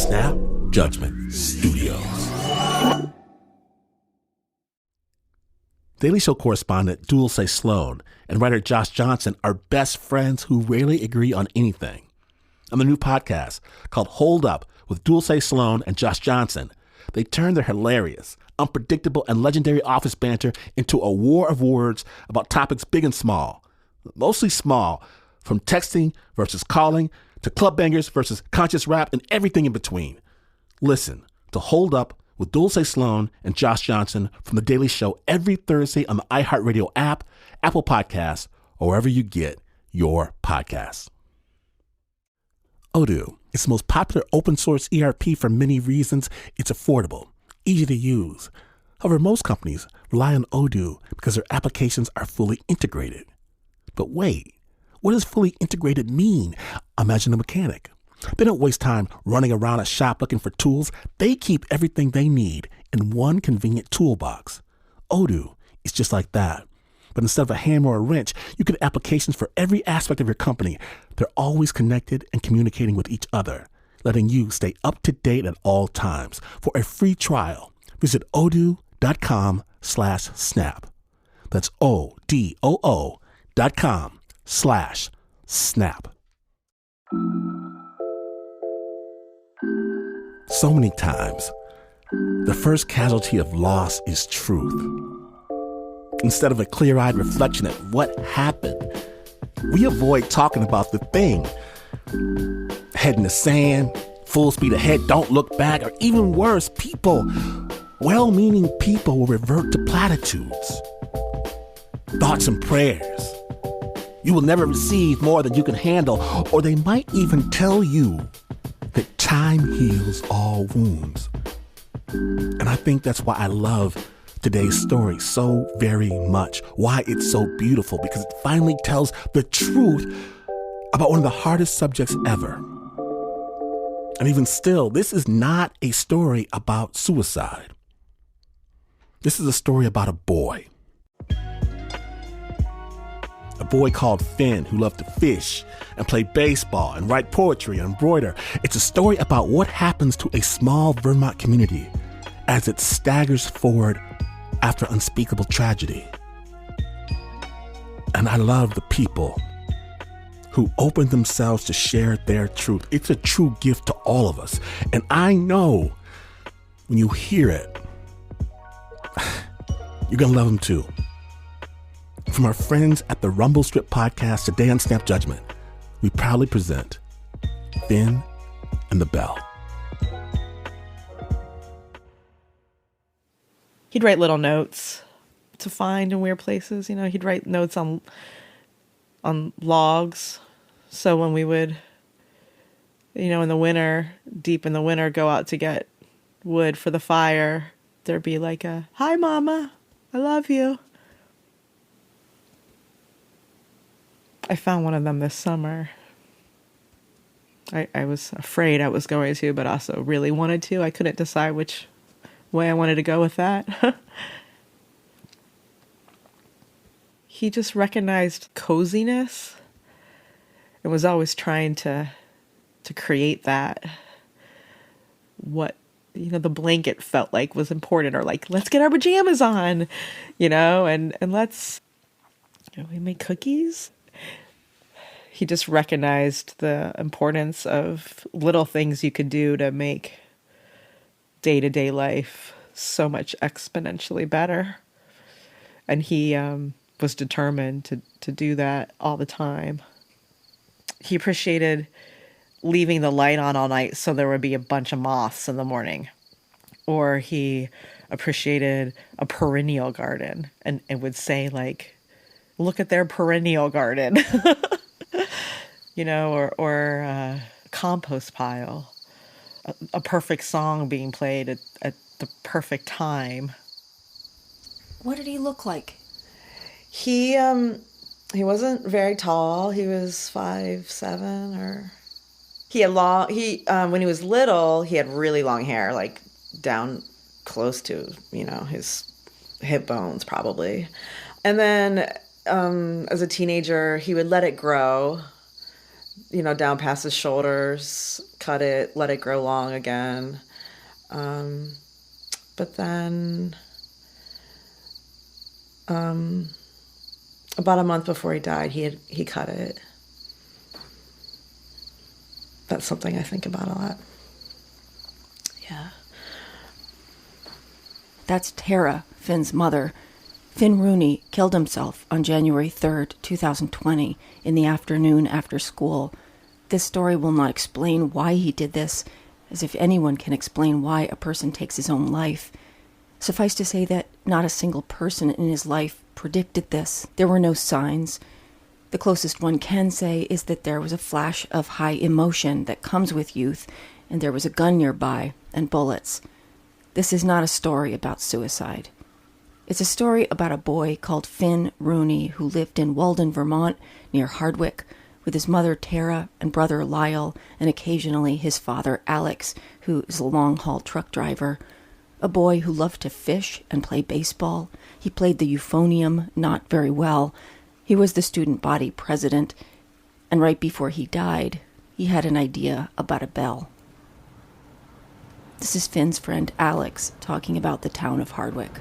Snap Judgment Studios. Daily Show correspondent Dulce Sloan and writer Josh Johnson are best friends who rarely agree on anything. On the new podcast called Hold Up with Dulce Sloan and Josh Johnson, they turn their hilarious, unpredictable, and legendary office banter into a war of words about topics big and small. Mostly small, from texting versus calling to club bangers versus conscious rap and everything in between. Listen to Hold Up with Dulce Sloan and Josh Johnson from The Daily Show every Thursday on the iHeartRadio app, Apple Podcasts, or wherever you get your podcasts. Odoo is the most popular open source ERP for many reasons. It's affordable, easy to use. However, most companies rely on Odoo because their applications are fully integrated. But wait, what does fully integrated mean? Imagine a mechanic. They don't waste time running around a shop looking for tools. They keep everything they need in one convenient toolbox. Odoo is just like that. But instead of a hammer or a wrench, you get applications for every aspect of your company. They're always connected and communicating with each other, letting you stay up to date at all times. For a free trial, visit odoo.com/snap. That's odoo.com/snap. So many times, the first casualty of loss is truth. Instead of a clear-eyed reflection at what happened, we avoid talking about the thing. Head in the sand, full speed ahead, don't look back, or even worse, people, well-meaning people will revert to platitudes, thoughts and prayers. You will never receive more than you can handle, or they might even tell you that time heals all wounds. And I think that's why I love today's story so very much, why it's so beautiful, because it finally tells the truth about one of the hardest subjects ever. And even still, this is not a story about suicide. This is a story about a boy. A boy called Finn who loved to fish and play baseball and write poetry and embroider. It's a story about what happens to a small Vermont community as it staggers forward after unspeakable tragedy. And I love the people who open themselves to share their truth. It's a true gift to all of us. And I know when you hear it, you're going to love them too. From our friends at the Rumble Strip podcast today on Snap Judgment, we proudly present Finn and the Bell. He'd write little notes to find in weird places. You know, he'd write notes on logs. So when we would, you know, in the winter, deep in the winter, go out to get wood for the fire, there'd be like a, "Hi, Mama, I love you." I found one of them this summer. I was afraid I was going to, but also really wanted to. I couldn't decide which way I wanted to go with that. He just recognized coziness and was always trying to create that. What, you know, the blanket felt like was important, or like, let's get our pajamas on, you know, and let's, you know, we make cookies. He just recognized the importance of little things you could do to make day-to-day life so much exponentially better. And he was determined to do that all the time. He appreciated leaving the light on all night so there would be a bunch of moths in the morning. Or he appreciated a perennial garden and would say, like, look at their perennial garden. You know, or a compost pile, a perfect song being played at the perfect time. What did he look like? He wasn't very tall. He was 5'7", or he had when he was little, he had really long hair, like down close to, you know, his hip bones probably. And then as a teenager, he would let it grow. down past his shoulders, cut it, let it grow long again. But then, about a month before he died, he cut it. That's something I think about a lot. Yeah. That's Tara, Finn's mother. Finn Rooney killed himself on January 3rd, 2020, in the afternoon after school. This story will not explain why he did this, as if anyone can explain why a person takes his own life. Suffice to say that not a single person in his life predicted this. There were no signs. The closest one can say is that there was a flash of high emotion that comes with youth, and there was a gun nearby, and bullets. This is not a story about suicide. It's a story about a boy called Finn Rooney who lived in Walden, Vermont, near Hardwick, with his mother Tara and brother Lyle, and occasionally his father Alex, who is a long-haul truck driver. A boy who loved to fish and play baseball. He played the euphonium not very well. He was the student body president, and right before he died, he had an idea about a bell. This is Finn's friend Alex talking about the town of Hardwick.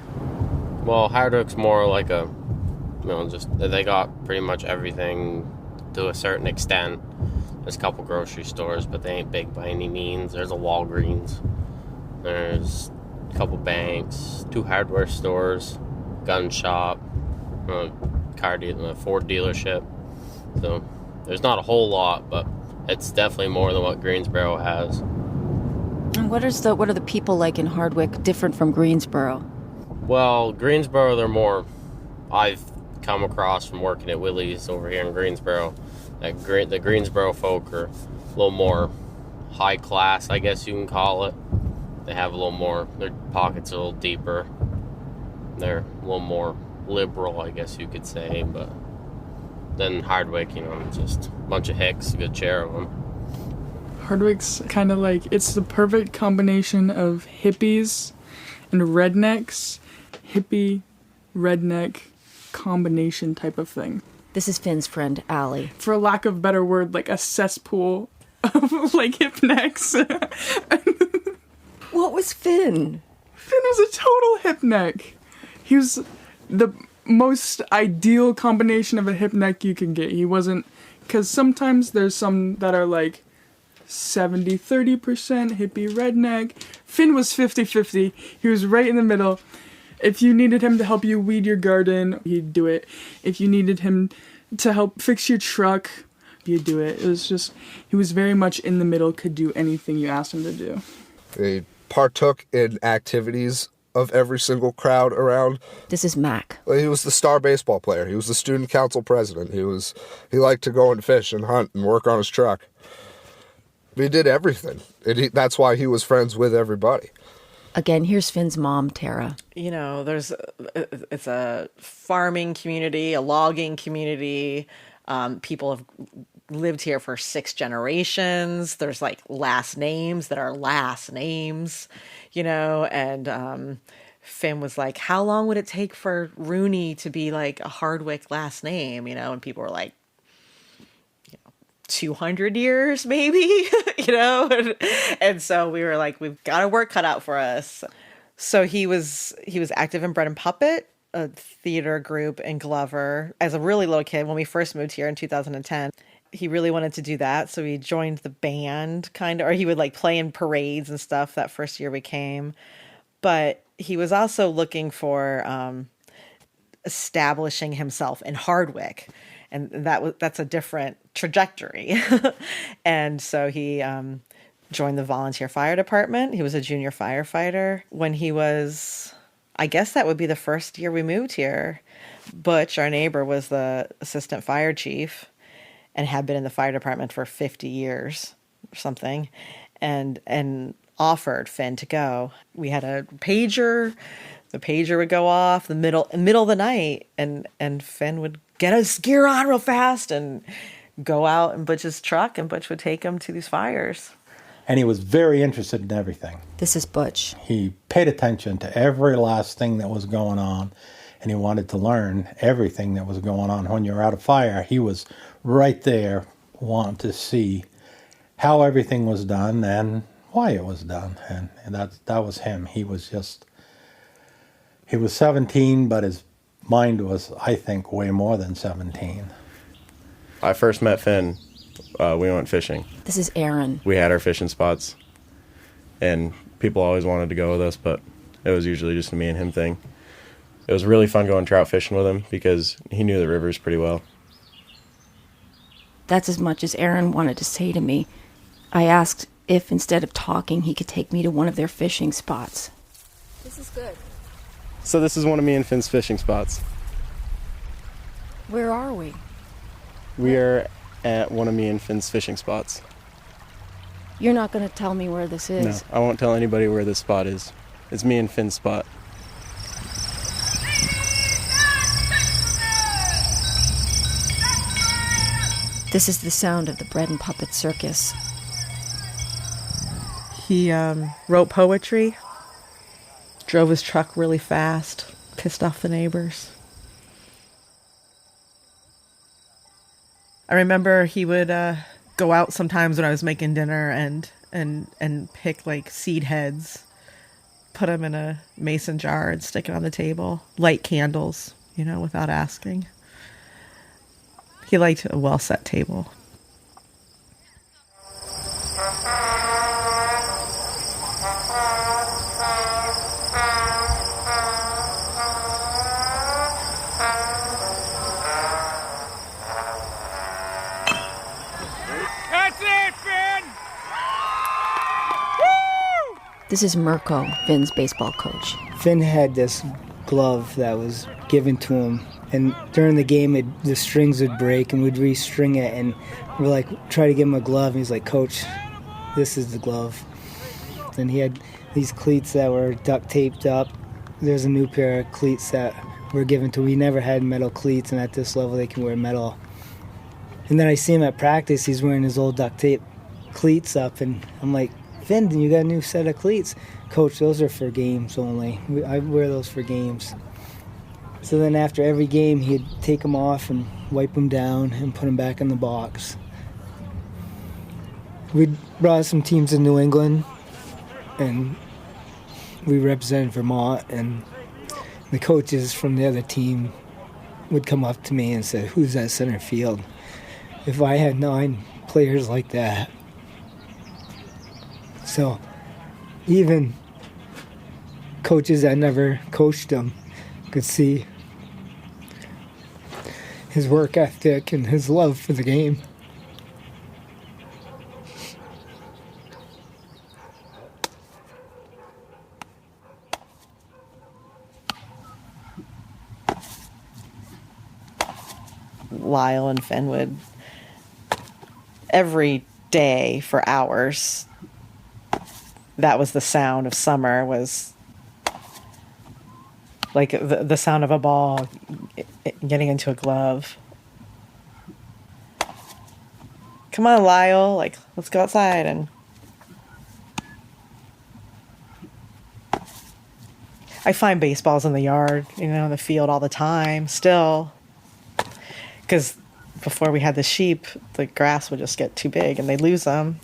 Well, Hardwick's more like they got pretty much everything to a certain extent. There's a couple grocery stores, but they ain't big by any means. There's a Walgreens. There's a couple banks, 2 hardware stores, gun shop, a Ford dealership. So there's not a whole lot, but it's definitely more than what Greensboro has. And what are the people like in Hardwick different from Greensboro? Well, Greensboro, they're more, I've come across from working at Willie's over here in Greensboro, the Greensboro folk are a little more high class, I guess you can call it. They have a little more, their pockets are a little deeper. They're a little more liberal, I guess you could say, but then Hardwick, just a bunch of hicks, a good share of them. Hardwick's kind of like, it's the perfect combination of hippies and rednecks. Hippie, redneck combination type of thing. This is Finn's friend Allie. For lack of a better word, like a cesspool of like hipnecks. What was Finn? Finn was a total hipneck. He was the most ideal combination of a hipneck you can get. He wasn't, because sometimes there's some that are like 70-30% hippie redneck. Finn was 50-50. He was right in the middle. If you needed him to help you weed your garden, he'd do it. If you needed him to help fix your truck, he'd do it. It was just, he was very much in the middle, could do anything you asked him to do. He partook in activities of every single crowd around. This is Mac. He was the star baseball player. He was the student council president. He liked to go and fish and hunt and work on his truck. He did everything. That's why he was friends with everybody. Again, here's Finn's mom, Tara. It's a farming community, a logging community. People have lived here for 6 generations. There's like last names that are last names, and Finn was like, how long would it take for Rooney to be like a Hardwick last name, and people were like, 200 years maybe, and so we were like, we've got our work cut out for us. So he was active in Bread and Puppet, a theater group in Glover, as a really little kid when we first moved here in 2010. He really wanted to do that, so he joined the band or he would like play in parades and stuff that first year we came. But he was also looking for establishing himself in Hardwick. And that's a different trajectory. And so he joined the volunteer fire department. He was a junior firefighter. When he was, I guess that would be the first year we moved here, Butch, our neighbor, was the assistant fire chief and had been in the fire department for 50 years or something, and offered Finn to go. We had a pager. The pager would go off in the middle of the night, and Finn would get his gear on real fast and go out in Butch's truck, and Butch would take him to these fires. And he was very interested in everything. This is Butch. He paid attention to every last thing that was going on, and he wanted to learn everything that was going on. When you were out of fire, he was right there want to see how everything was done and why it was done. And that was him. He was 17, but his mind was, I think, way more than 17. I first met Finn. We went fishing. This is Aaron. We had our fishing spots, and people always wanted to go with us, but it was usually just a me and him thing. It was really fun going trout fishing with him because he knew the rivers pretty well. That's as much as Aaron wanted to say to me. I asked if, instead of talking, he could take me to one of their fishing spots. This is good. So this is one of me and Finn's fishing spots. Where are we? We are at one of me and Finn's fishing spots. You're not going to tell me where this is? No, I won't tell anybody where this spot is. It's me and Finn's spot. This is the sound of the Bread and Puppet Circus. He wrote poetry, drove his truck really fast, pissed off the neighbors. I remember he would go out sometimes when I was making dinner and pick like seed heads, put them in a mason jar and stick it on the table, light candles, without asking. He liked a well-set table. That's it, Finn! Woo! This is Mirko, Finn's baseball coach. Finn had this glove that was given to him, and during the game the strings would break and we'd restring it, and we're like, try to give him a glove, and he's like, Coach, this is the glove. And he had these cleats that were duct taped up. There's a new pair of cleats that were given to him. He never had metal cleats, and at this level they can wear metal. And then I see him at practice, he's wearing his old duct tape cleats up, and I'm like, Finn, you got a new set of cleats? Coach, those are for games only. I wear those for games. So then after every game, he'd take them off and wipe them down and put them back in the box. We brought some teams in New England, and we represented Vermont, and the coaches from the other team would come up to me and say, who's that center field? If I had 9 players like that. So even coaches that never coached him could see his work ethic and his love for the game. Lyle and Finn would, every day for hours, that was the sound of summer, was like the sound of a ball getting into a glove. Come on, Lyle, like, let's go outside. And I find baseballs in the yard, in the field all the time still. Because before we had the sheep, the grass would just get too big and they'd lose them.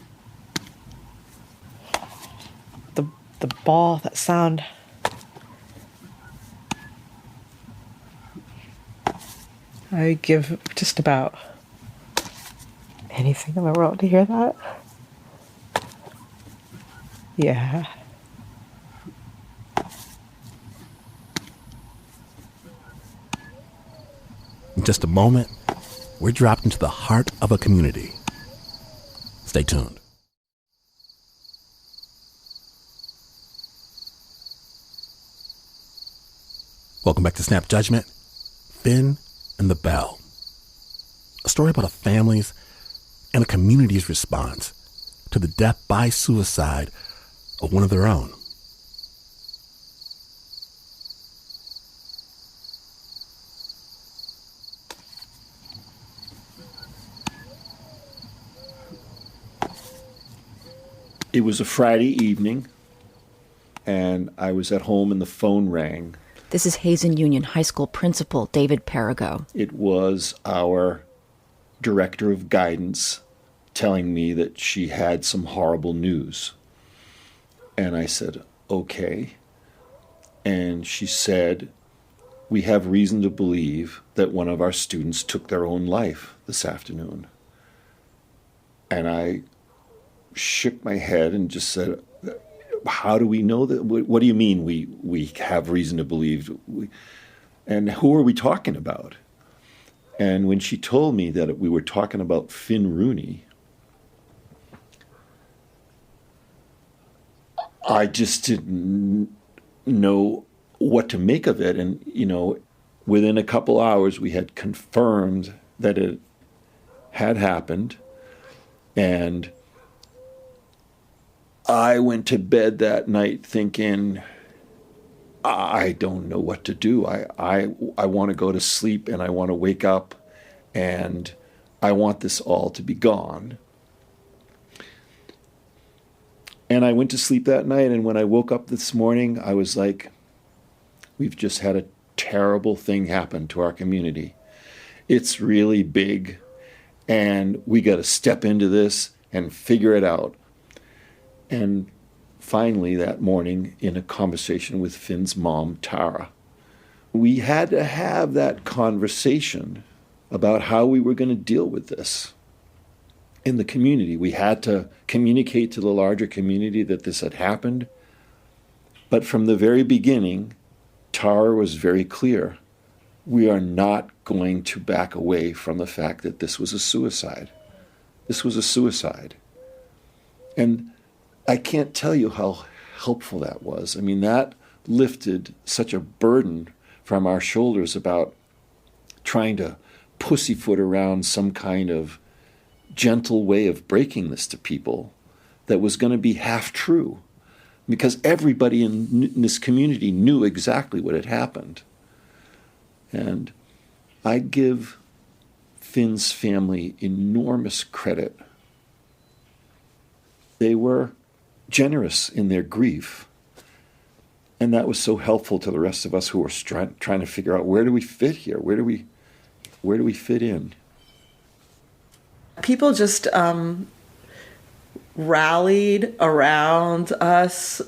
The ball, that sound. I give just about anything in the world to hear that. Yeah. In just a moment, we're dropped into the heart of a community. Stay tuned. Welcome back to Snap Judgment. Finn and the Bell. A story about a family's and a community's response to the death by suicide of one of their own. It was a Friday evening, and I was at home and the phone rang. This is Hazen Union High School principal David Perigo. It was our director of guidance, telling me that she had some horrible news. And I said, okay. And she said, we have reason to believe that one of our students took their own life this afternoon. And I shook my head and just said, how do we know that? What do you mean we have reason to believe? And who are we talking about? And when she told me that we were talking about Finn Rooney, I just didn't know what to make of it. And, within a couple hours, we had confirmed that it had happened. And I went to bed that night thinking, I don't know what to do. I want to go to sleep and I want to wake up and I want this all to be gone. And I went to sleep that night, and when I woke up this morning, I was like, we've just had a terrible thing happen to our community. It's really big, and we got to step into this and figure it out. And finally, that morning, in a conversation with Finn's mom, Tara, we had to have that conversation about how we were going to deal with this in the community. We had to communicate to the larger community that this had happened. But from the very beginning, Tara was very clear. We are not going to back away from the fact that this was a suicide. This was a suicide. And I can't tell you how helpful that was. I mean, that lifted such a burden from our shoulders about trying to pussyfoot around some kind of gentle way of breaking this to people that was going to be half true, because everybody in this community knew exactly what had happened. And I give Finn's family enormous credit. They were generous in their grief, and that was so helpful to the rest of us who were trying to figure out, where do we fit here? Where do we fit in? People just rallied around us,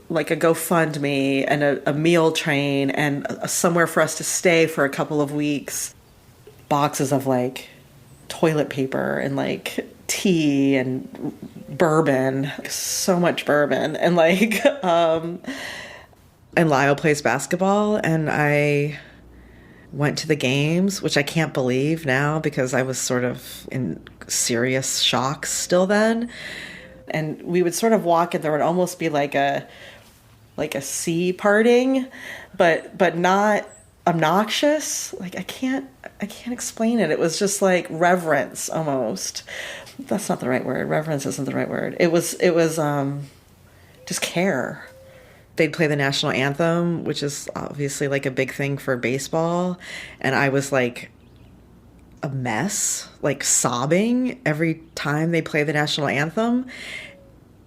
like a GoFundMe and a meal train and somewhere for us to stay for a couple of weeks. Boxes of toilet paper and tea and bourbon, so much bourbon, and and Lyle plays basketball, and I went to the games, which I can't believe now because I was sort of in serious shock still then. And we would sort of walk and there would almost be like a sea parting, but not obnoxious. I can't explain it. It was just reverence almost. That's not the right word. Reverence isn't the right word. It was just care. They'd play the national anthem, which is obviously a big thing for baseball. And I was a mess, sobbing every time they play the national anthem.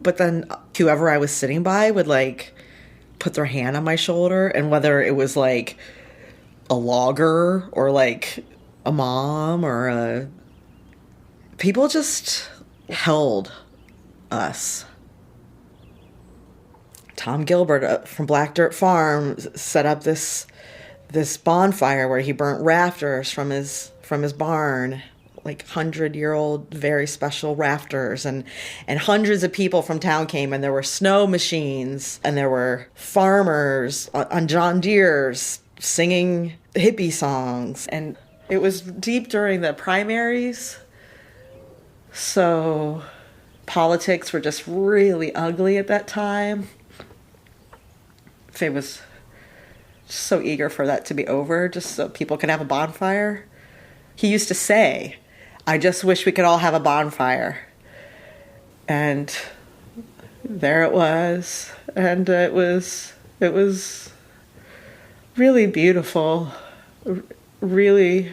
But then whoever I was sitting by would put their hand on my shoulder, and whether it was a logger or a mom or people just held us. Tom Gilbert from Black Dirt Farm set up this bonfire where he burnt rafters from his barn, 100-year-old very special rafters, and hundreds of people from town came, and there were snow machines, and there were farmers on John Deere's singing hippie songs, and it was deep during the primaries, so politics were just really ugly at that time. Faye was so eager for that to be over, just so people could have a bonfire. He used to say, I just wish we could all have a bonfire. And there it was. And it was really beautiful, really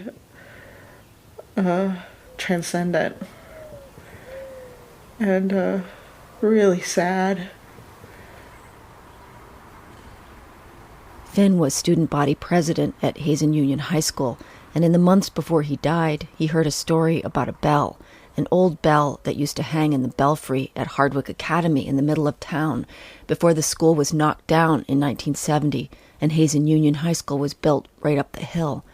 transcendent, and really sad. Finn was student body president at Hazen Union High School, and in the months before he died, he heard a story about a bell an old bell that used to hang in the belfry at Hardwick Academy in the middle of town before the school was knocked down in 1970 and Hazen Union High School was built right up the hill.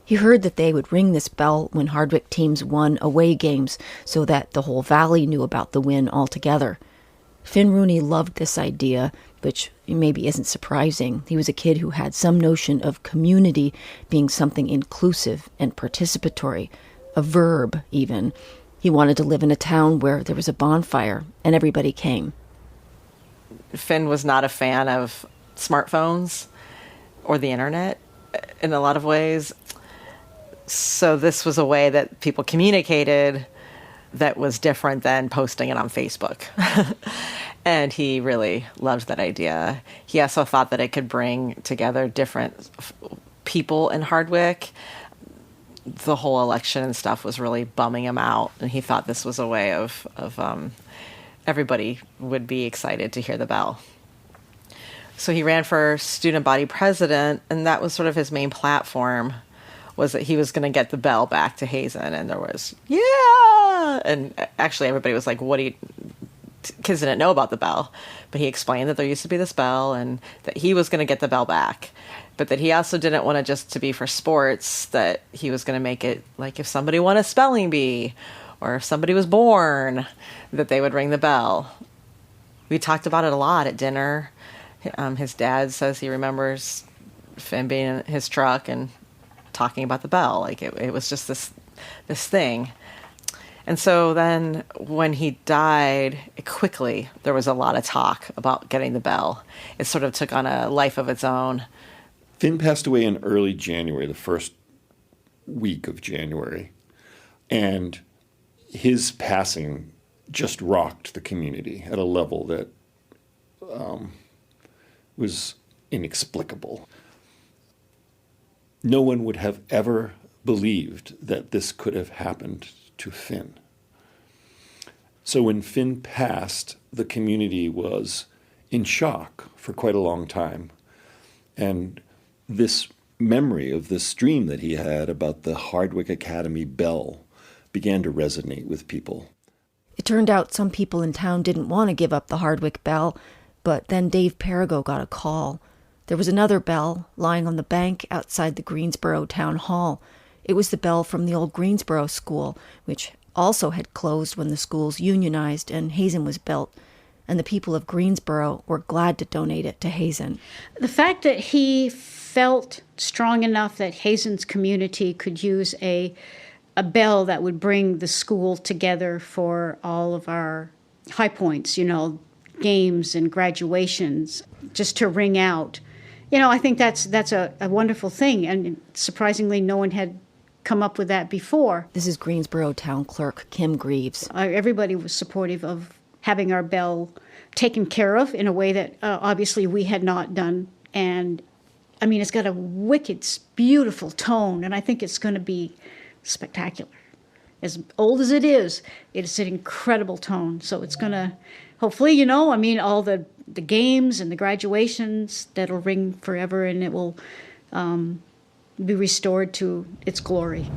He heard that they would ring this bell when Hardwick teams won away games so that the whole valley knew about the win altogether. Finn Rooney loved this idea, which maybe isn't surprising. He was a kid who had some notion of community being something inclusive and participatory, a verb even. He wanted to live in a town where there was a bonfire and everybody came. Finn was not a fan of smartphones or the internet in a lot of ways. So this was a way that people communicated that was different than posting it on Facebook. And he really loved that idea. He also thought that it could bring together different people in Hardwick. The whole election and stuff was really bumming him out, and he thought this was a way of everybody would be excited to hear the bell. So he ran for student body president, and that was sort of his main platform, was that he was going to get the bell back to Hazen. And there was, yeah! And actually everybody was like, what do you... Kids didn't know about the bell, but he explained that there used to be this bell and that he was going to get the bell back. But that he also didn't want it just to be for sports, that he was going to make it like if somebody won a spelling bee or if somebody was born, that they would ring the bell. We talked about it a lot at dinner. His dad says he remembers Finn being in his truck and talking about the bell. Like it was just this thing. And so then when he died, quickly, there was a lot of talk about getting the bell. It sort of took on a life of its own. Finn passed away in early January, the first week of January. And his passing just rocked the community at a level that was inexplicable. No one would have ever believed that this could have happened to Finn. So when Finn passed, the community was in shock for quite a long time. And this memory of this dream that he had about the Hardwick Academy bell began to resonate with people. It turned out some people in town didn't want to give up the Hardwick bell, but then Dave Perigo got a call. There was another bell lying on the bank outside the Greensboro Town Hall. It was the bell from the old Greensboro School, which also had closed when the schools unionized and Hazen was built. And the people of Greensboro were glad to donate it to Hazen. The fact that he felt strong enough that Hazen's community could use a bell that would bring the school together for all of our high points, games and graduations, just to ring out. I think that's a wonderful thing, and surprisingly no one had come up with that before. This is Greensboro Town Clerk Kim Greaves. Everybody was supportive of having our bell taken care of in a way that obviously we had not done. And I mean, it's got a wicked, beautiful tone, and I think it's going to be spectacular. As old as it is an incredible tone. So it's going to, hopefully, all the games and the graduations, that'll ring forever, and it will be restored to its glory.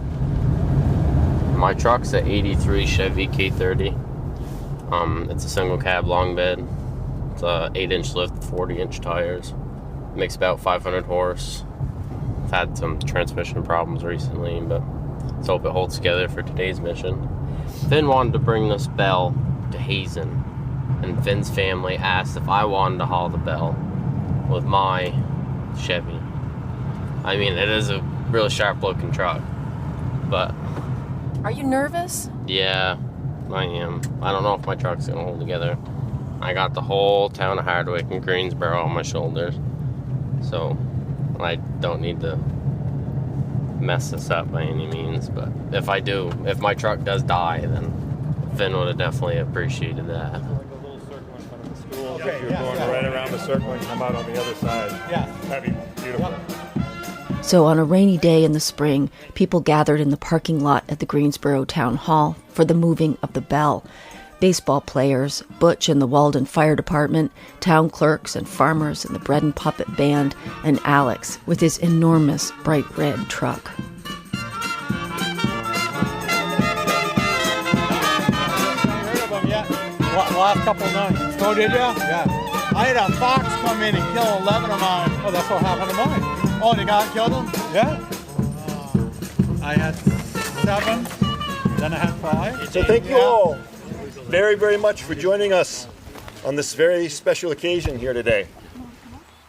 My truck's an 83 Chevy K30. It's a single cab long bed. It's a 8-inch lift, 40-inch tires. Makes about 500 horse. I've had some transmission problems recently, but let's hope it holds together for today's mission. Finn wanted to bring this bell to Hazen, and Finn's family asked if I wanted to haul the bell with my Chevy. I mean, it is a really sharp-looking truck, but... Are you nervous? Yeah, I am. I don't know if my truck's gonna hold together. I got the whole town of Hardwick and Greensboro on my shoulders, so I don't need to mess this up by any means. But if my truck does die, then Finn would have definitely appreciated that. Like a little circle in front of the school. Okay, if you're going right around the circle and come out on the other side. Yeah, that'd be beautiful. So on a rainy day in the spring, people gathered in the parking lot at the Greensboro Town Hall for the moving of the bell. Baseball players, Butch and the Walden Fire Department, town clerks and farmers and the Bread and Puppet Band, and Alex with his enormous bright red truck. last couple of nights. Oh, did ya? Yeah. I had a fox come in and kill 11 of mine. Oh, that's what happened to mine. Oh, the guy killed them? Yeah. I had 7, then I had 5. So thank you all very, very much for joining us on this very special occasion here today.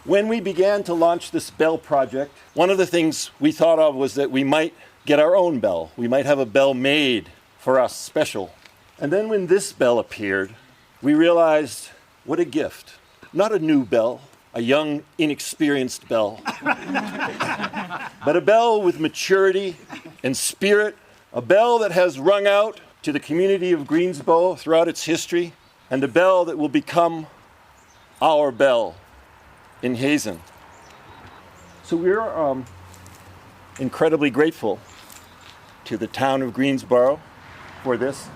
When we began to launch this bell project, one of the things we thought of was that we might get our own bell. We might have a bell made for us special. And then when this bell appeared, we realized what a gift. Not a new bell, a young, inexperienced bell, but a bell with maturity and spirit, a bell that has rung out to the community of Greensboro throughout its history, and a bell that will become our bell in Hazen. So we're incredibly grateful to the town of Greensboro for this.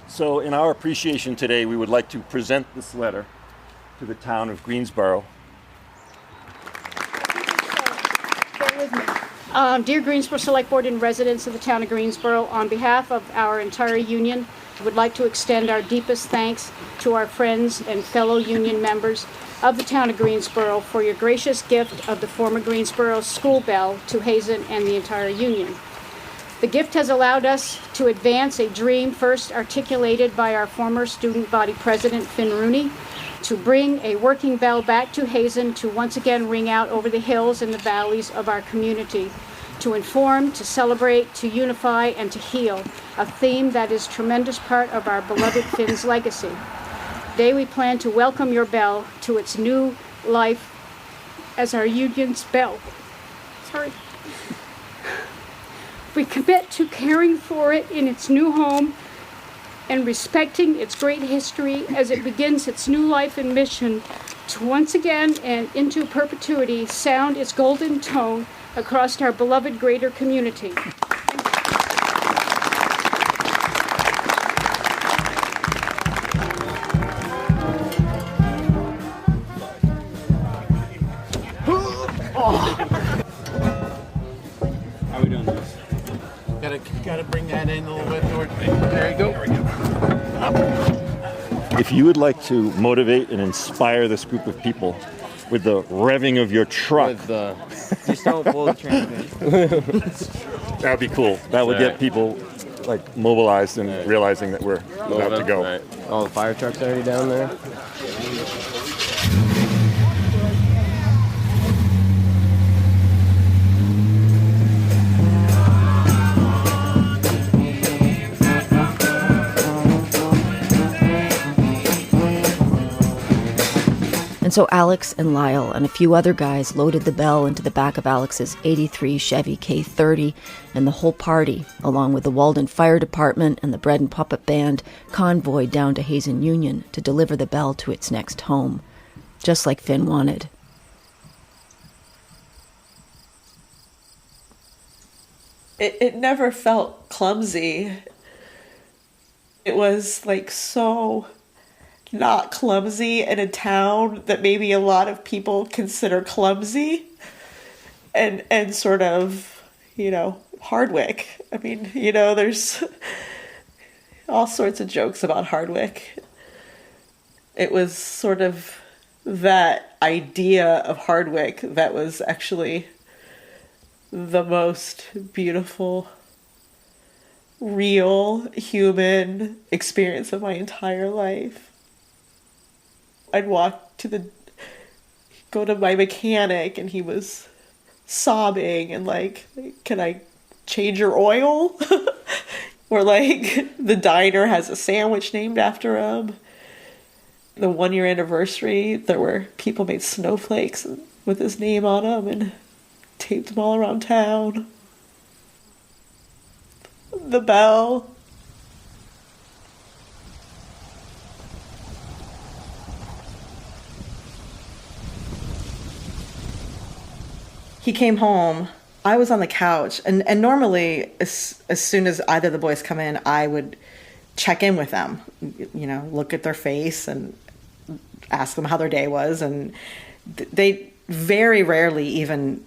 So in our appreciation today, we would like to present this letter to the town of Greensboro. Dear Greensboro Select Board and residents of the town of Greensboro, on behalf of our entire union, I would like to extend our deepest thanks to our friends and fellow union members of the town of Greensboro for your gracious gift of the former Greensboro school bell to Hazen and the entire union. The gift has allowed us to advance a dream first articulated by our former student body president, Finn Rooney, to bring a working bell back to Hazen to once again ring out over the hills and the valleys of our community, to inform, to celebrate, to unify, and to heal, a theme that is a tremendous part of our beloved Finn's legacy. Today we plan to welcome your bell to its new life as our union's bell. We commit to caring for it in its new home and respecting its great history as it begins its new life and mission to once again and into perpetuity sound its golden tone across our beloved greater community. How are we doing this? Gotta bring that in a little bit towards me. There you go. If you would like to motivate and inspire this group of people with the revving of your truck, Just don't pull the transmission. that would be cool. That would get people like mobilized and realizing that we're about to go. Right. Oh, the fire truck's already down there. And so Alex and Lyle and a few other guys loaded the bell into the back of Alex's 83 Chevy K30, and the whole party, along with the Walden Fire Department and the Bread and Puppet Band, convoyed down to Hazen Union to deliver the bell to its next home, just like Finn wanted. It never felt clumsy. It was like so not clumsy in a town that maybe a lot of people consider clumsy and sort of, Hardwick. I mean, there's all sorts of jokes about Hardwick. It was sort of that idea of Hardwick that was actually the most beautiful, real human experience of my entire life. I'd go to my mechanic and he was sobbing and like, can I change your oil? Or like the diner has a sandwich named after him. The 1-year anniversary, there were people made snowflakes with his name on them and taped them all around town. The bell. He came home. I was on the couch, and normally as soon as either of the boys come in, I would check in with them, look at their face and ask them how their day was, and they very rarely even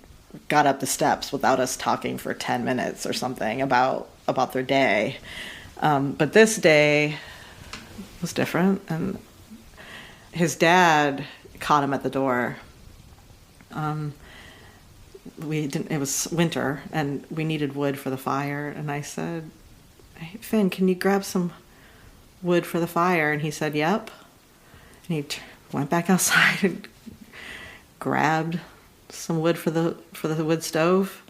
got up the steps without us talking for 10 minutes or something about their day. But this day, was different, and his dad caught him at the door. It was winter, and we needed wood for the fire, and I said, "Hey, Finn, can you grab some wood for the fire?" And he said, "Yep." And he went back outside and grabbed some wood for the wood stove,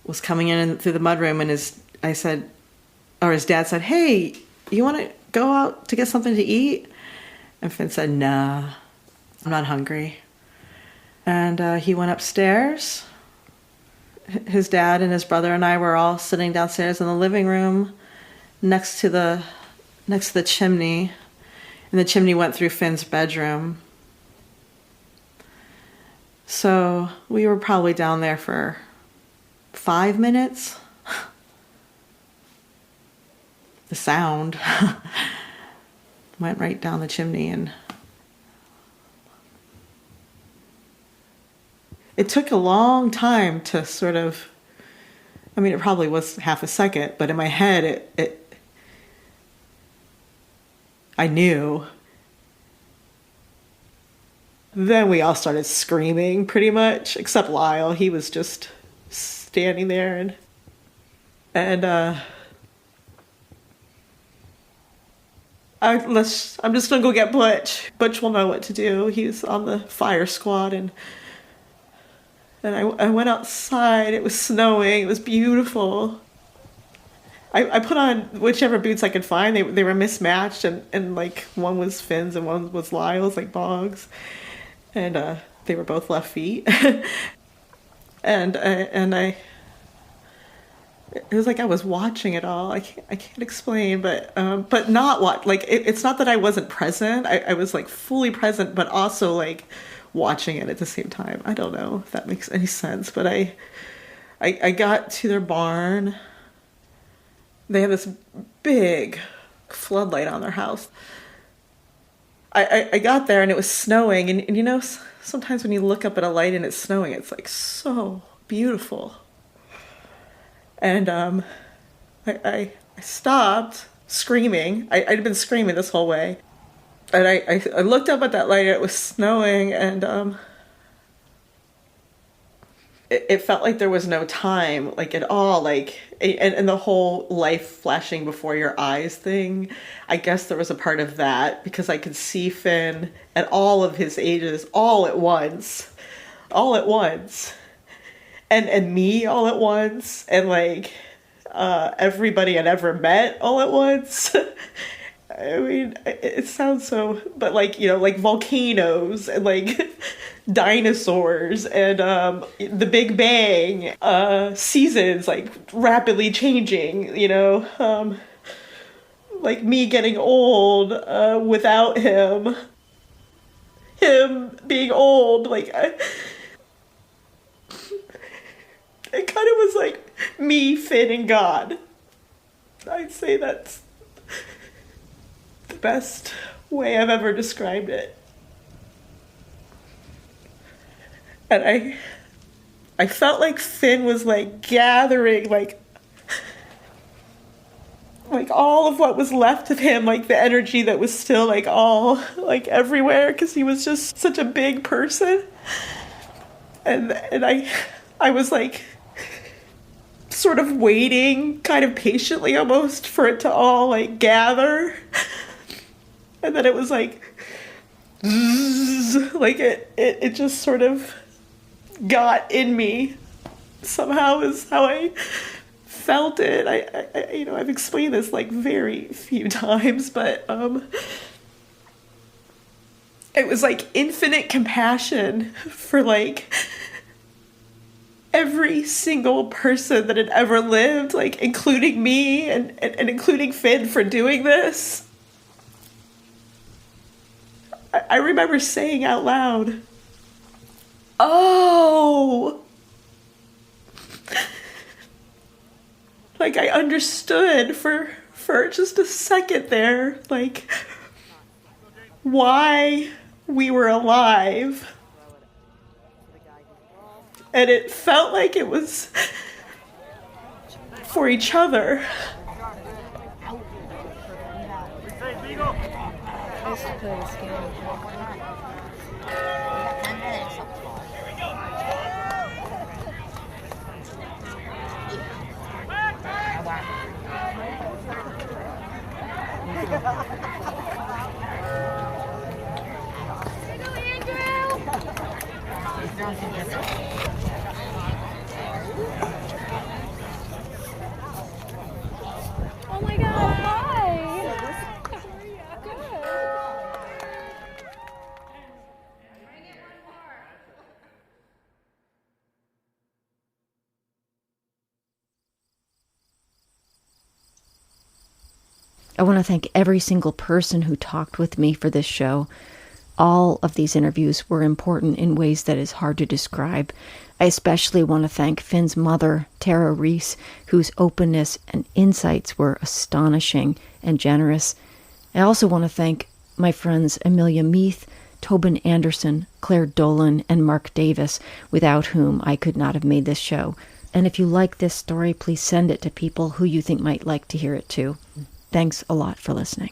was coming in through the mudroom, and his dad said, "Hey, you want to go out to get something to eat?" And Finn said, "Nah, I'm not hungry." And he went upstairs. His dad and his brother and I were all sitting downstairs in the living room next to the chimney, and the chimney went through Finn's bedroom. So we were probably down there for 5 minutes. The sound went right down the chimney, and it took a long time to sort of, it probably was half a second, but in my head, I knew. Then we all started screaming, pretty much, except Lyle. He was just standing there, and I'm just gonna go get Butch. Butch will know what to do. He's on the fire squad, and I went outside. It was snowing. It was beautiful. I put on whichever boots I could find. They were mismatched, and like one was Finn's and one was Lyle's, like Boggs, and they were both left feet. and it was like I was watching it all. I can't explain, but not what, like it's not that I wasn't present. I was like fully present, but also like watching it at the same time. I don't know if that makes any sense, but I got to their barn. They have this big floodlight on their house. I got there and it was snowing, and you know, sometimes when you look up at a light and it's snowing, it's like so beautiful. And I stopped screaming. I'd been screaming this whole way. And I looked up at that light, and it was snowing, and it felt like there was no time, like at all, like, and the whole life flashing before your eyes thing. I guess there was a part of that, because I could see Finn at all of his ages all at once, and me all at once, and like everybody I'd ever met all at once. I mean, it sounds so, but like, you know, like volcanoes and like dinosaurs and the Big Bang, seasons like rapidly changing, you know, like me getting old without him being old, like it kind of was like me, Finn, and God. I'd say that's the best way I've ever described it. And I felt like Finn was like gathering like all of what was left of him, like the energy that was still like all like everywhere, because he was just such a big person. And I was like sort of waiting kind of patiently almost for it to all like gather. And then it was like zzz, like it just sort of got in me somehow, is how I felt it. I you know, I've explained this like very few times, but it was like infinite compassion for like every single person that had ever lived, like including me and including Finn for doing this. I remember saying out loud, "Oh!" Like I understood for just a second there, like why we were alive. And it felt like it was for each other. used to play this game. Oh my God, hi! I want to thank every single person who talked with me for this show. All of these interviews were important in ways that is hard to describe. I especially want to thank Finn's mother, Tara Reese, whose openness and insights were astonishing and generous. I also want to thank my friends Amelia Meath, Tobin Anderson, Claire Dolan, and Mark Davis, without whom I could not have made this show. And if you like this story, please send it to people who you think might like to hear it too. Thanks a lot for listening.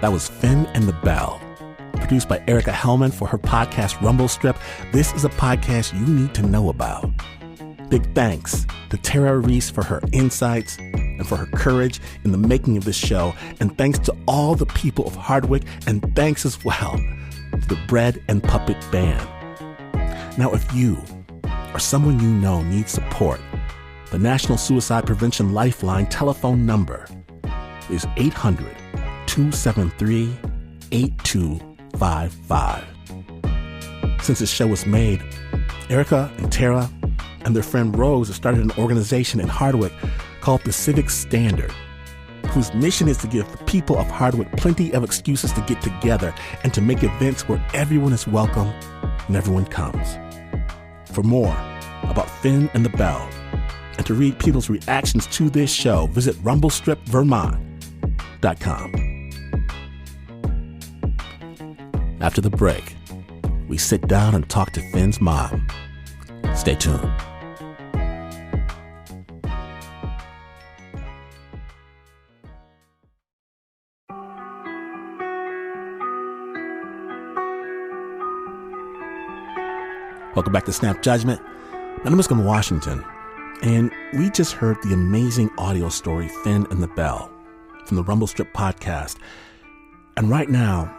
That was Finn and the Bell, produced by Erica Hellman for her podcast Rumble Strip. This is a podcast you need to know about. Big thanks to Tara Reese for her insights and for her courage in the making of this show. And thanks to all the people of Hardwick, and thanks as well to the Bread and Puppet Band. Now, if you or someone you know needs support, the National Suicide Prevention Lifeline telephone number is 800-273-8255. Since this show was made, Erica and Tara and their friend Rose have started an organization in Hardwick called the Civic Standard, whose mission is to give the people of Hardwick plenty of excuses to get together and to make events where everyone is welcome and everyone comes. For more about Finn and the Bell, and to read people's reactions to this show, visit rumblestripvermont.com. After the break, we sit down and talk to Finn's mom. Stay tuned. Welcome back to Snap Judgment. My name is Glenn Washington, and we just heard the amazing audio story Finn and the Bell from the Rumble Strip podcast. And right now,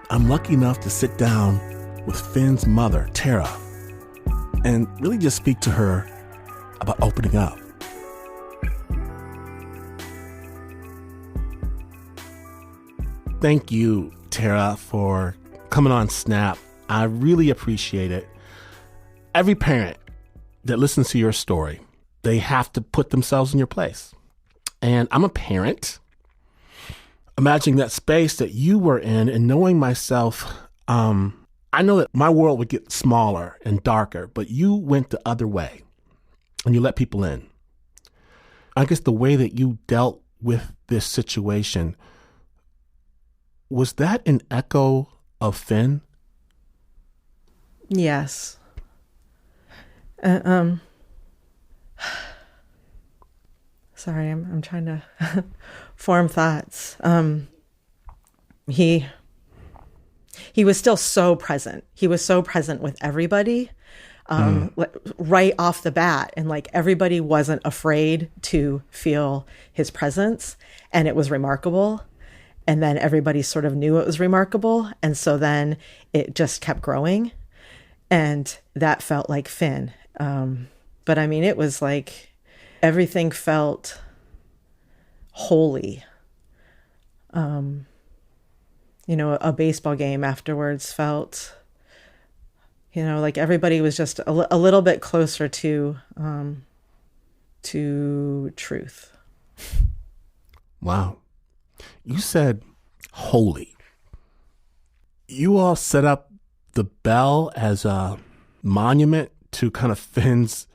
I'm lucky enough to sit down with Finn's mother, Tara, and really just speak to her about opening up. Thank you, Tara, for coming on Snap. I really appreciate it. Every parent that listens to your story, they have to put themselves in your place. And I'm a parent. Imagining that space that you were in and knowing myself, I know that my world would get smaller and darker, but you went the other way and you let people in. I guess the way that you dealt with this situation, was that an echo of Finn? Yes. Sorry, I'm trying to form thoughts. He was still so present. He was so present with everybody, right off the bat. And like everybody wasn't afraid to feel his presence, and it was remarkable. And then everybody sort of knew it was remarkable. And so then it just kept growing. And that felt like Finn. But I mean, it was like everything felt holy. A baseball game afterwards felt, like everybody was just a little bit closer to truth. Wow. You said holy. You all set up the Bell as a monument to kind of Finn's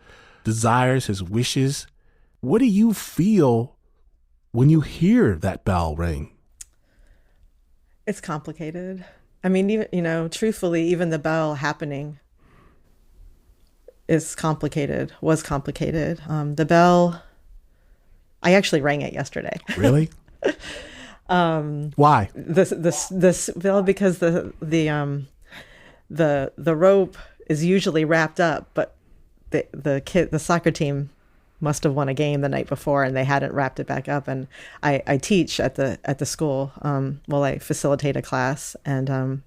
desires, his wishes. What do you feel when you hear that bell ring? It's complicated. I mean, even, truthfully, even the bell happening is complicated, was complicated. The bell, I actually rang it yesterday. Really? Why? This bell, because the rope is usually wrapped up, but the soccer team must have won a game the night before and they hadn't wrapped it back up. And I teach at the school. I facilitate a class, and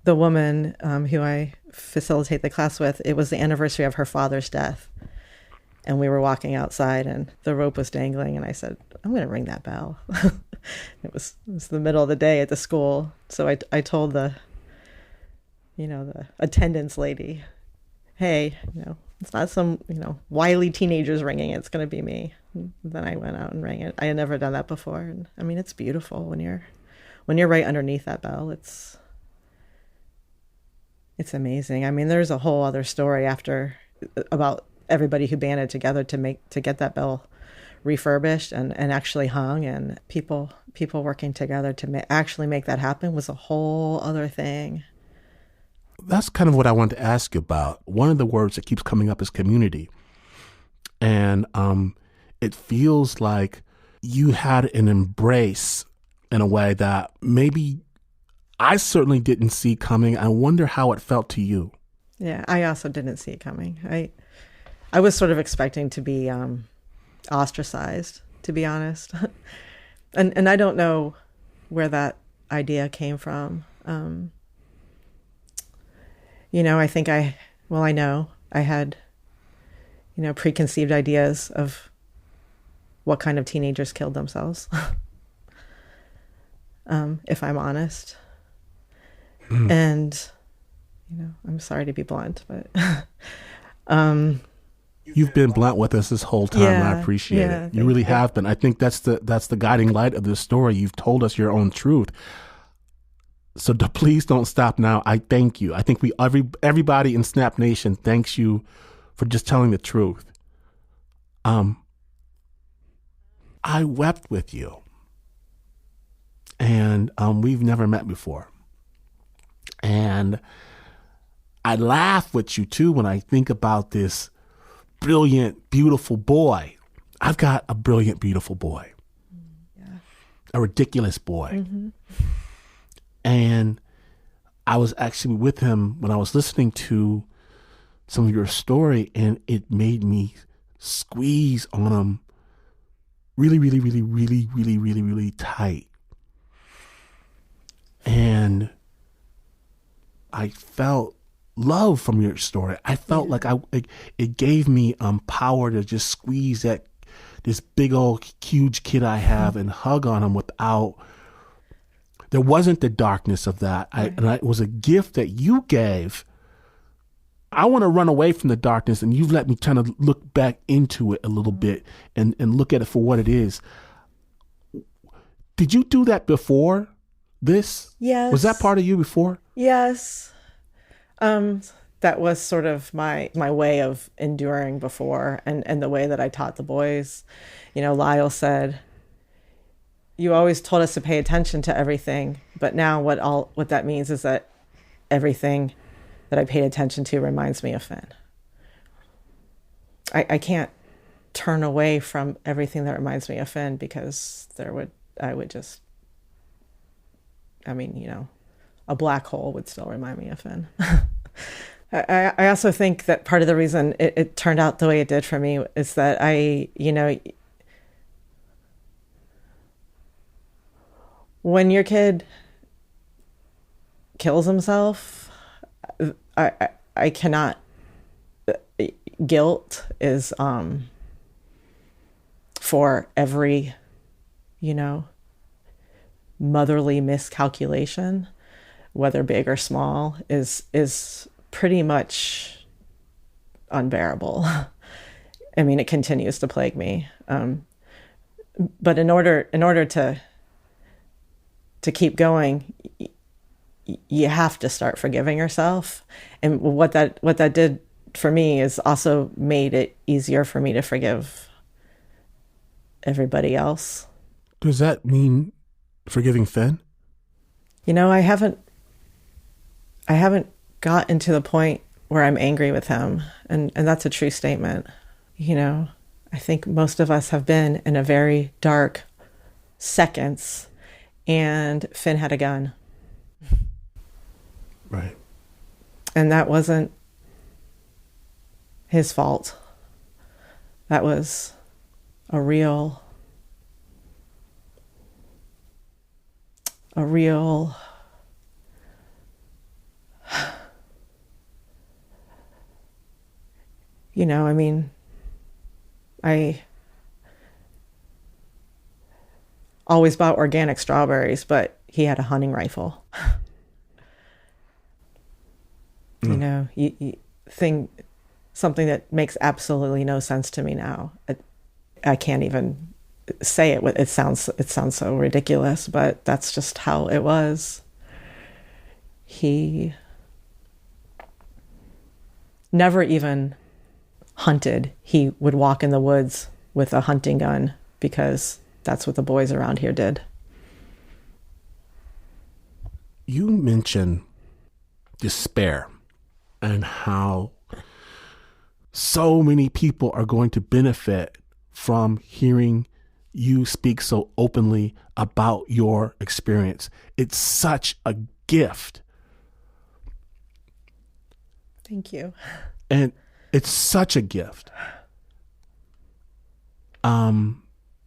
the woman who I facilitate the class with, it was the anniversary of her father's death. And we were walking outside and the rope was dangling, and I said, I'm going to ring that bell. It was the middle of the day at the school. So I told the attendance lady, hey, it's not some, wily teenagers ringing it. It's going to be me. And then I went out and rang it. I had never done that before. And I mean, it's beautiful when you're right underneath that bell. It's amazing. I mean, there's a whole other story about everybody who banded together to get that bell refurbished and actually hung, and people working together to actually make that happen was a whole other thing. That's kind of what I wanted to ask you about. One of the words that keeps coming up is community. And it feels like you had an embrace in a way that maybe I certainly didn't see coming. I wonder how it felt to you. Yeah, I also didn't see it coming. I was sort of expecting to be ostracized, to be honest. and I don't know where that idea came from. I think I know I had, preconceived ideas of what kind of teenagers killed themselves, if I'm honest. And, I'm sorry to be blunt, but you've been blunt with us this whole time. Yeah, I appreciate yeah, it. You really have been. I think that's the guiding light of this story. You've told us your own truth. So please don't stop now. I thank you. I think everybody in Snap Nation thanks you for just telling the truth. I wept with you, and we've never met before. And I laugh with you too when I think about this brilliant, beautiful boy. I've got a brilliant, beautiful boy. Yeah. A ridiculous boy. Mm-hmm. And I was actually with him when I was listening to some of your story, and it made me squeeze on him really, really, really, really, really, really, really tight. And I felt love from your story. I felt like it gave me power to just squeeze this big old huge kid I have and hug on him without. There wasn't the darkness of that. It was a gift that you gave. I want to run away from the darkness, and you've let me kind of look back into it a little bit and look at it for what it is. Did you do that before this? Yes. Was that part of you before? Yes. That was sort of my way of enduring before, and the way that I taught the boys. Lyle said, you always told us to pay attention to everything, but now what that means is that everything that I paid attention to reminds me of Finn. I can't turn away from everything that reminds me of Finn, because a black hole would still remind me of Finn. I also think that part of the reason it turned out the way it did for me is that when your kid kills himself, I cannot. Guilt is for every, motherly miscalculation, whether big or small, is pretty much unbearable. I mean, it continues to plague me. But in order to keep going, you have to start forgiving yourself. And what that did for me is also made it easier for me to forgive everybody else. Does that mean forgiving Finn? You know, I haven't gotten to the point where I'm angry with him, and that's a true statement. You know, I think most of us have been in a very dark seconds, and Finn had a gun. Right. And that wasn't his fault. That was a real you know, I mean, I always bought organic strawberries, but he had a hunting rifle. You know, you think something that makes absolutely no sense to me now. I can't even say it. It sounds so ridiculous, but that's just how it was. He never even hunted. He would walk in the woods with a hunting gun because that's what the boys around here did. You mentioned despair and how so many people are going to benefit from hearing you speak so openly about your experience. It's such a gift. Thank you. And it's such a gift. No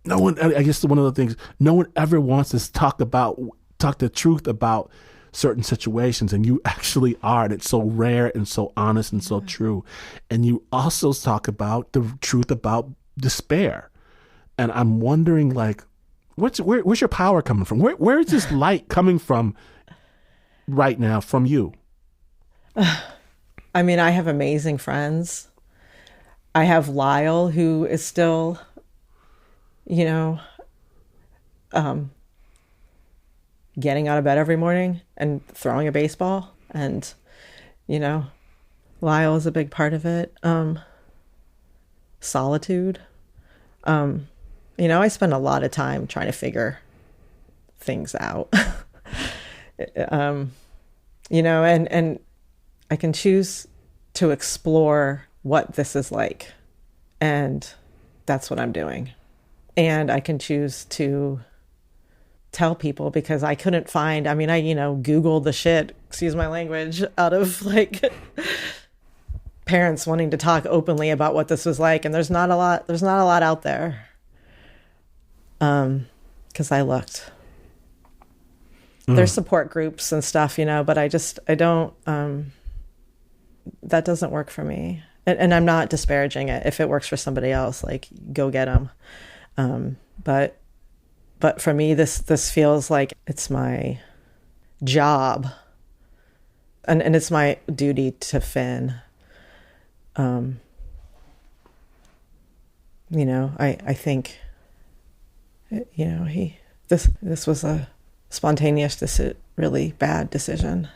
one, I guess one of the things, no one ever wants to talk the truth about certain situations, and you actually are, and it's so rare and so honest and so true. And you also talk about the truth about despair. And I'm wondering, like, where's your power coming from? Where is this light coming from right now from you? I mean, I have amazing friends. I have Lyle, who is still, you know, getting out of bed every morning and throwing a baseball. And, you know, Lyle is a big part of it. Solitude. You know, I spend a lot of time trying to figure things out. You know, and I can choose to explore what this is like. And that's what I'm doing. And I can choose to tell people, because I couldn't find, I mean, I, you know, Googled the shit, excuse my language, out of like parents wanting to talk openly about what this was like. And there's not a lot out there. 'Cause I looked. There's support groups and stuff, you know, but I don't, that doesn't work for me. And I'm not disparaging it. If it works for somebody else, like, go get them. But for me, this feels like it's my job, and it's my duty to Finn. You know, I think, you know, this was a spontaneous, really bad decision.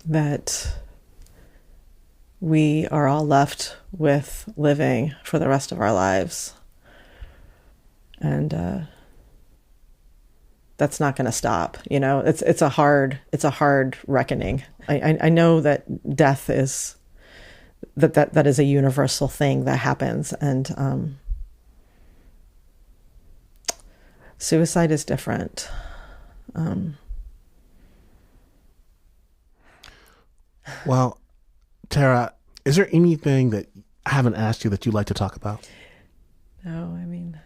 That we are all left with living for the rest of our lives. And that's not going to stop. You know, it's a hard reckoning. I know that death is, that is a universal thing that happens. And suicide is different. Well, Tara, is there anything that I haven't asked you that you'd like to talk about? No, I mean,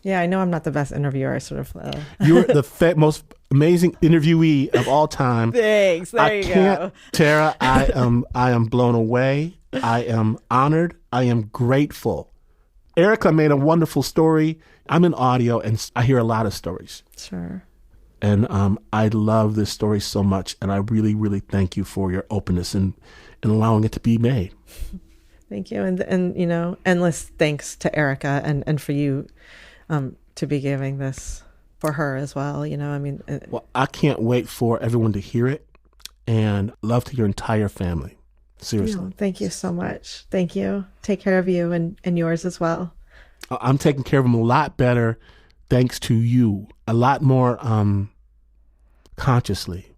yeah, I know I'm not the best interviewer. I sort of. You're the most amazing interviewee of all time. Thanks. There you go. Tara, I am blown away. I am honored. I am grateful. Erica made a wonderful story. I'm in audio, and I hear a lot of stories. Sure. And I love this story so much, and I really, really thank you for your openness and allowing it to be made. Thank you, and you know, endless thanks to Erica and for you to be giving this for her as well. You know, I mean, well, I can't wait for everyone to hear it, and love to your entire family. Seriously. No, thank you so much. Thank you. Take care of you and yours as well. I'm taking care of them a lot better thanks to you. A lot more consciously.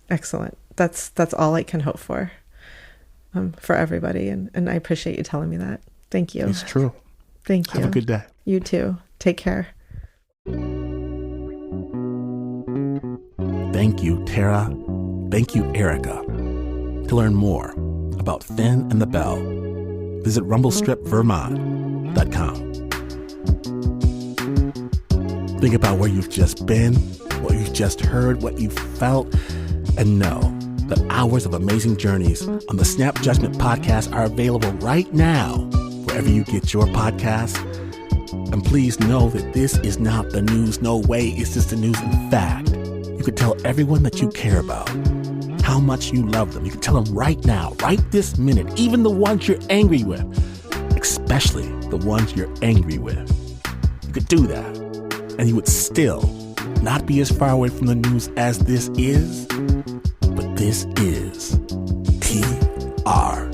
Excellent. That's all I can hope for everybody. And I appreciate you telling me that. Thank you. It's true. Thank you. Have a good day. You too. Take care. Thank you, Tara. Thank you, Erica. To learn more about Finn and the Bell, visit rumblestripvermont.com. Think about where you've just been, what you've just heard, what you've felt, and know that hours of amazing journeys on the Snap Judgment podcast are available right now, wherever you get your podcasts. And please know that this is not the news. No way is this the news. In fact, you could tell everyone that you care about how much you love them. You can tell them right now, right this minute, even the ones you're angry with, especially the ones you're angry with. You could do that, and you would still not be as far away from the news as this is, but this is TR.